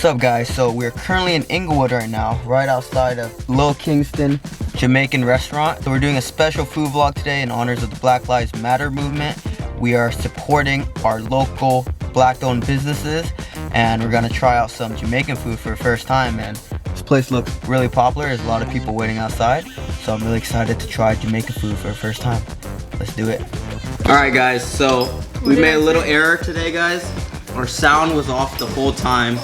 What's up guys? So we're currently in Inglewood right now, right outside of Little Kingston Jamaican restaurant. So we're doing a special food vlog today in honors of the Black Lives Matter movement. We are supporting our local black-owned businesses, and we're gonna try out some Jamaican food for the first time. And this place looks really popular. There's a lot of people waiting outside, so I'm really excited to try Jamaican food for the first time. Let's do it. All right guys, so we made a little error today guys. Our sound was off the whole time.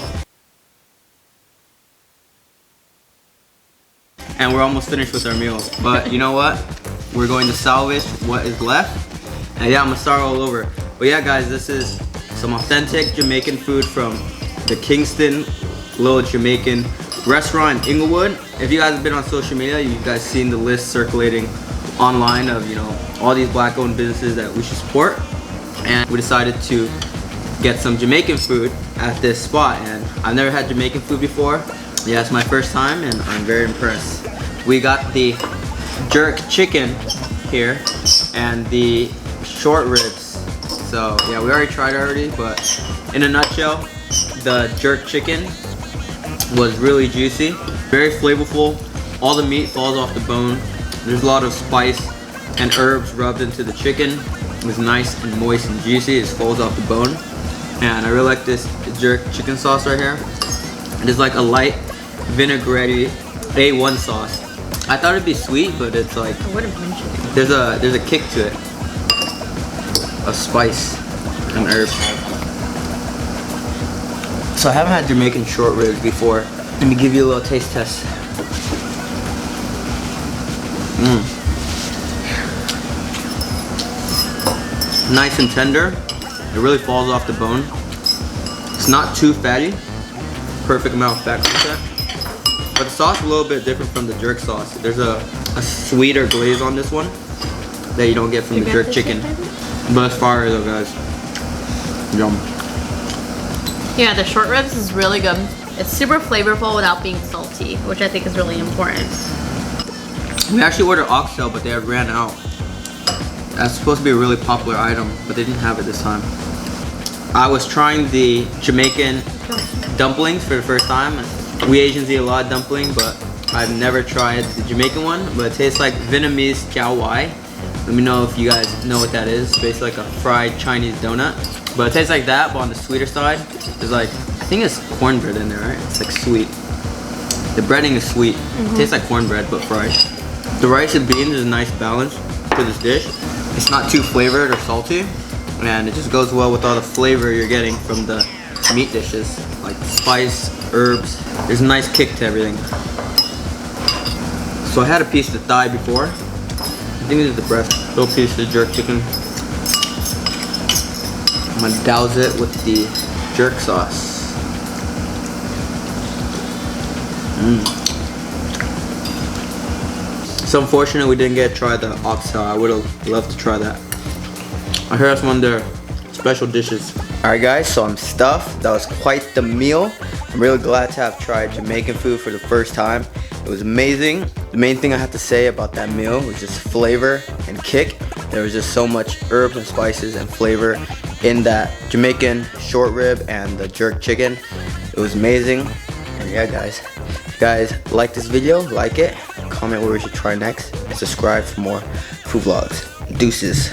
And we're almost finished with our meal. But you know what? We're going to salvage what is left. And yeah, I'm gonna start all over. But yeah guys, this is some authentic Jamaican food from the Kingston Little Jamaican restaurant in Inglewood. If you guys have been on social media, you guys seen the list circulating online of, you know, all these black owned businesses that we should support. And we decided to get some Jamaican food at this spot. And I've never had Jamaican food before. Yeah, it's my first time and I'm very impressed. We got the jerk chicken here and the short ribs. So yeah, we already tried it but in a nutshell, the jerk chicken was really juicy, very flavorful. All the meat falls off the bone. There's a lot of spice and herbs rubbed into the chicken. It was nice and moist and juicy. It falls off the bone. And I really like this jerk chicken sauce right here. It is like a light vinaigrette A1 sauce. I thought it'd be sweet, but it's like there's a kick to it, a spice and herbs. So I haven't had Jamaican short ribs before. Let me give you a little taste test. Nice and tender. It really falls off the bone. It's not too fatty. Perfect amount of fat content. But the sauce is a little bit different from the jerk sauce. There's a sweeter glaze on this one that you don't get from the jerk chicken. But it's fire though guys. Yum. Yeah, the short ribs is really good. It's super flavorful without being salty, which I think is really important. We actually ordered oxtail, but they had ran out. That's supposed to be a really popular item, but they didn't have it this time. I was trying the Jamaican dumplings for the first time. We Asians eat a lot of dumpling, but I've never tried the Jamaican one, but it tastes like Vietnamese chow wai. Let me know if you guys know what that is. It's basically like a fried Chinese donut. But it tastes like that, but on the sweeter side. There's like, I think it's cornbread in there, right? It's like sweet. The breading is sweet. It tastes like cornbread, but fried. The rice and beans is a nice balance to this dish. It's not too flavored or salty, and it just goes well with all the flavor you're getting from the meat dishes, like spice, herbs. There's a nice kick to everything. So I had a piece of the thigh before. I think this is the breast. Little piece of the jerk chicken. I'm gonna douse it with the jerk sauce. So unfortunately we didn't get to try the oxtail. I would have loved to try that. I heard that's one of their special dishes. Alright guys, so I'm stuffed. That was quite the meal. I'm really glad to have tried Jamaican food for the first time. It was amazing. The main thing I have to say about that meal was just flavor and kick. There was just so much herbs and spices and flavor in that Jamaican short rib and the jerk chicken. It was amazing. And yeah guys, if you guys like this video, like it, comment what we should try next, and subscribe for more food vlogs. Deuces.